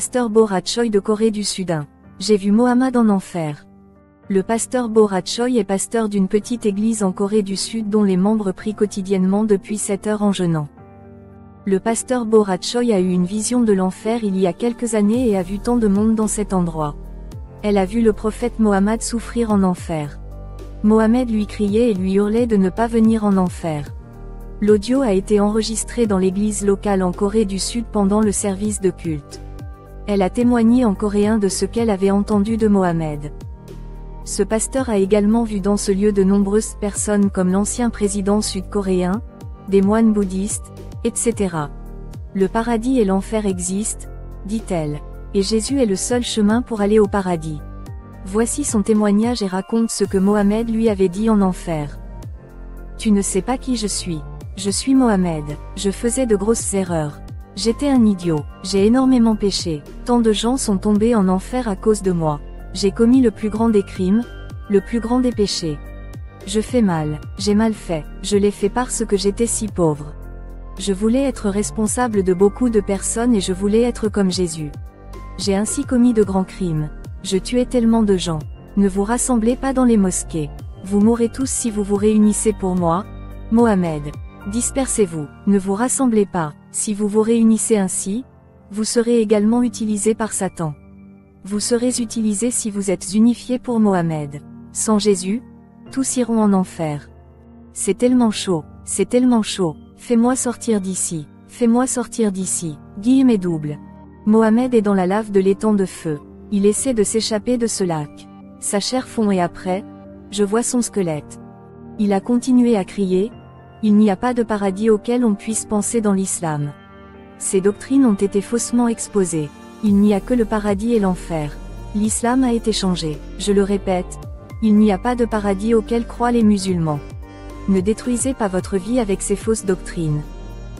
Pasteur Borat Choi de Corée du Sud. J'ai vu Mohammed en enfer. Le pasteur Borat Choi est pasteur d'une petite église en Corée du Sud dont les membres prient quotidiennement depuis 7 heures en jeûnant. Le pasteur Borat Choi a eu une vision de l'enfer il y a quelques années et a vu tant de monde dans cet endroit. Elle a vu le prophète Mohammed souffrir en enfer. Mohammed lui criait et lui hurlait de ne pas venir en enfer. L'audio a été enregistré dans l'église locale en Corée du Sud pendant le service de culte. Elle a témoigné en coréen de ce qu'elle avait entendu de Mohammed. Ce pasteur a également vu dans ce lieu de nombreuses personnes comme l'ancien président sud-coréen, des moines bouddhistes, etc. Le paradis et l'enfer existent, dit-elle. Et Jésus est le seul chemin pour aller au paradis. Voici son témoignage et raconte ce que Mohammed lui avait dit en enfer. Tu ne sais pas qui je suis. Je suis Mohammed. Je faisais de grosses erreurs. J'étais un idiot. J'ai énormément péché. Tant de gens sont tombés en enfer à cause de moi. J'ai commis le plus grand des crimes, le plus grand des péchés. Je fais mal. J'ai mal fait. Je l'ai fait parce que j'étais si pauvre. Je voulais être responsable de beaucoup de personnes et je voulais être comme Jésus. J'ai ainsi commis de grands crimes. Je tuais tellement de gens. Ne vous rassemblez pas dans les mosquées. Vous mourrez tous si vous vous réunissez pour moi, Mohammed. Dispersez-vous. Ne vous rassemblez pas. Si vous vous réunissez ainsi, vous serez également utilisés par Satan. Vous serez utilisés si vous êtes unifiés pour Mohammed. Sans Jésus, tous iront en enfer. C'est tellement chaud, c'est tellement chaud. Fais-moi sortir d'ici. Fais-moi sortir d'ici. Guillemets double. Mohammed est dans la lave de l'étang de feu. Il essaie de s'échapper de ce lac. Sa chair fond et après, je vois son squelette. Il a continué à crier. Il n'y a pas de paradis auquel on puisse penser dans l'islam. Ces doctrines ont été faussement exposées. Il n'y a que le paradis et l'enfer. L'islam a été changé. Je le répète, il n'y a pas de paradis auquel croient les musulmans. Ne détruisez pas votre vie avec ces fausses doctrines.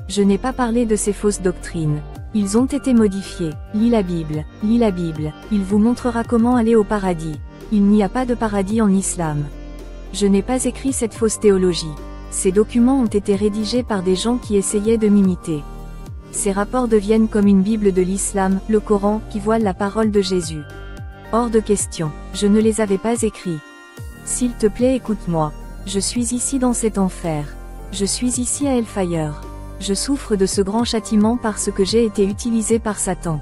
Je n'ai pas parlé de ces fausses doctrines. Ils ont été modifiés. Lis la Bible. Lis la Bible. Il vous montrera comment aller au paradis. Il n'y a pas de paradis en islam. Je n'ai pas écrit cette fausse théologie. Ces documents ont été rédigés par des gens qui essayaient de m'imiter. Ces rapports deviennent comme une Bible de l'islam, le Coran, qui voile la parole de Jésus. Hors de question. Je ne les avais pas écrits. S'il te plaît, écoute-moi. Je suis ici dans cet enfer. Je suis ici à Hellfire. Je souffre de ce grand châtiment parce que j'ai été utilisé par Satan.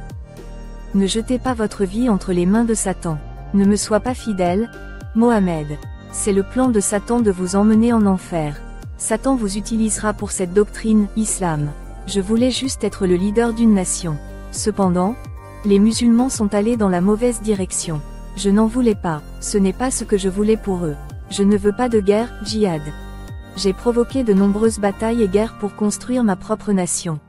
Ne jetez pas votre vie entre les mains de Satan. Ne me sois pas fidèle, Mohammed. C'est le plan de Satan de vous emmener en enfer. Satan vous utilisera pour cette doctrine, islam. Je voulais juste être le leader d'une nation. Cependant, les musulmans sont allés dans la mauvaise direction. Je n'en voulais pas, ce n'est pas ce que je voulais pour eux. Je ne veux pas de guerre, djihad. J'ai provoqué de nombreuses batailles et guerres pour construire ma propre nation.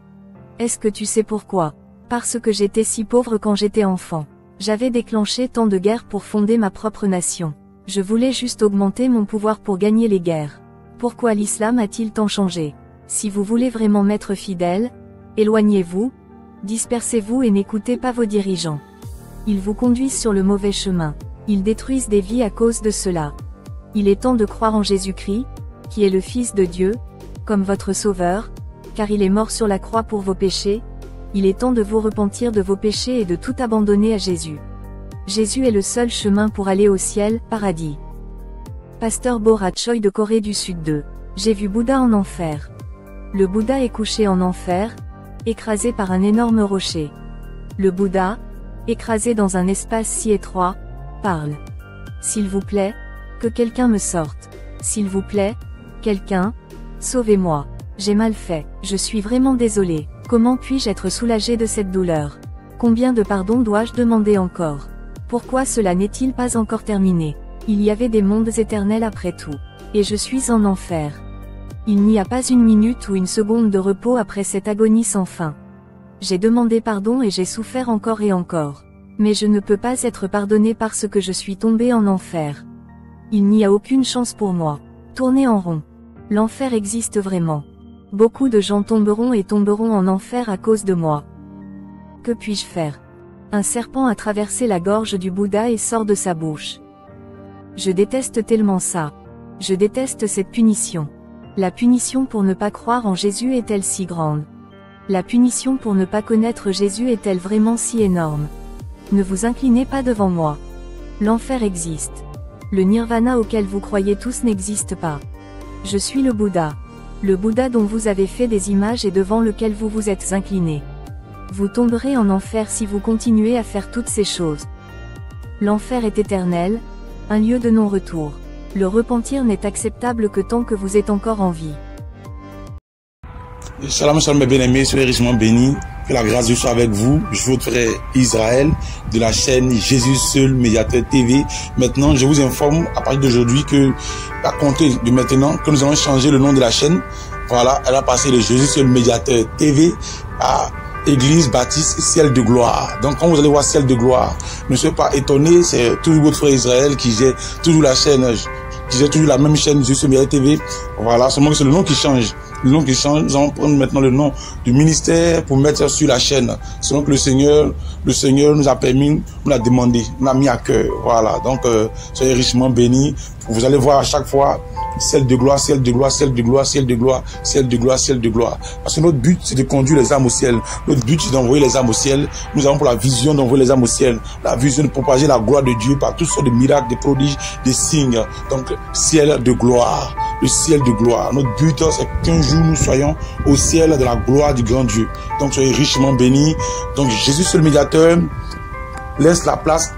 Est-ce que tu sais pourquoi? Parce que j'étais si pauvre quand j'étais enfant. J'avais déclenché tant de guerres pour fonder ma propre nation. Je voulais juste augmenter mon pouvoir pour gagner les guerres. Pourquoi l'islam a-t-il tant changé? Si vous voulez vraiment m'être fidèle, éloignez-vous, dispersez-vous et n'écoutez pas vos dirigeants. Ils vous conduisent sur le mauvais chemin. Ils détruisent des vies à cause de cela. Il est temps de croire en Jésus-Christ, qui est le Fils de Dieu, comme votre Sauveur, car il est mort sur la croix pour vos péchés. Il est temps de vous repentir de vos péchés et de tout abandonner à Jésus. Jésus est le seul chemin pour aller au ciel, paradis. Pasteur Borat Choi de Corée du Sud 2. J'ai vu Bouddha en enfer. Le Bouddha est couché en enfer, écrasé par un énorme rocher. Le Bouddha, écrasé dans un espace si étroit, parle. S'il vous plaît, que quelqu'un me sorte. S'il vous plaît, quelqu'un, sauvez-moi. J'ai mal fait, je suis vraiment désolé. Comment puis-je être soulagé de cette douleur? Combien de pardons dois-je demander encore? Pourquoi cela n'est-il pas encore terminé? Il y avait des mondes éternels après tout. Et je suis en enfer. Il n'y a pas une minute ou une seconde de repos après cette agonie sans fin. J'ai demandé pardon et j'ai souffert encore et encore. Mais je ne peux pas être pardonné parce que je suis tombé en enfer. Il n'y a aucune chance pour moi. Tournez en rond. L'enfer existe vraiment. Beaucoup de gens tomberont et tomberont en enfer à cause de moi. Que puis-je faire? Un serpent a traversé la gorge du Bouddha et sort de sa bouche. Je déteste tellement ça. Je déteste cette punition. La punition pour ne pas croire en Jésus est-elle si grande? La punition pour ne pas connaître Jésus est-elle vraiment si énorme? Ne vous inclinez pas devant moi. L'enfer existe. Le nirvana auquel vous croyez tous n'existe pas. Je suis le Bouddha. Le Bouddha dont vous avez fait des images et devant lequel vous vous êtes incliné. Vous tomberez en enfer si vous continuez à faire toutes ces choses. L'enfer est éternel, un lieu de non-retour. Le repentir n'est acceptable que tant que vous êtes encore en vie. Shalom, shalom mes bien-aimés, soyez richement bénis. Que la grâce de Dieu soit avec vous. Je suis votre frère Israël de la chaîne Jésus Seul Médiateur TV. Maintenant, je vous informe à partir d'aujourd'hui que, à compter de maintenant, que nous allons changer le nom de la chaîne. Voilà, elle va passer de Jésus Seul Médiateur TV à Église Baptiste Ciel de Gloire. Donc quand vous allez voir Ciel de Gloire, ne soyez pas étonnés, c'est toujours votre frère Israël qui gère toujours la chaîne, qui gère toujours la même chaîne Jésus Seul Médiateur TV. Voilà, seulement que c'est le nom qui change. Le nom qui change, nous allons prendre maintenant le nom du ministère pour mettre sur la chaîne. Selon que le Seigneur nous a permis, nous l'a demandé, nous l'a mis à cœur. Voilà, donc soyez richement bénis. Vous allez voir à chaque fois Ciel de gloire, ciel de gloire, ciel de gloire, ciel de gloire, ciel de gloire, ciel de gloire. Parce que notre but, c'est de conduire les âmes au ciel. Notre but, c'est d'envoyer les âmes au ciel. Nous avons pour la vision d'envoyer les âmes au ciel. La vision de propager la gloire de Dieu par toutes sortes de miracles, des prodiges, des signes. Donc, ciel de gloire. Le ciel de gloire. Notre but, c'est qu'un jour, nous soyons au ciel de la gloire du grand Dieu. Donc, soyez richement bénis. Donc, Jésus, seul médiateur, laisse la place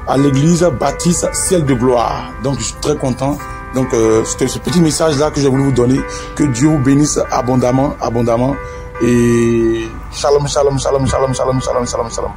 à l'église Baptiste Ciel de gloire. Donc, je suis très content. Donc, c'était ce petit message-là que j'ai voulu vous donner. Que Dieu vous bénisse abondamment, abondamment. Et shalom, shalom, shalom, shalom, shalom, shalom, shalom, shalom.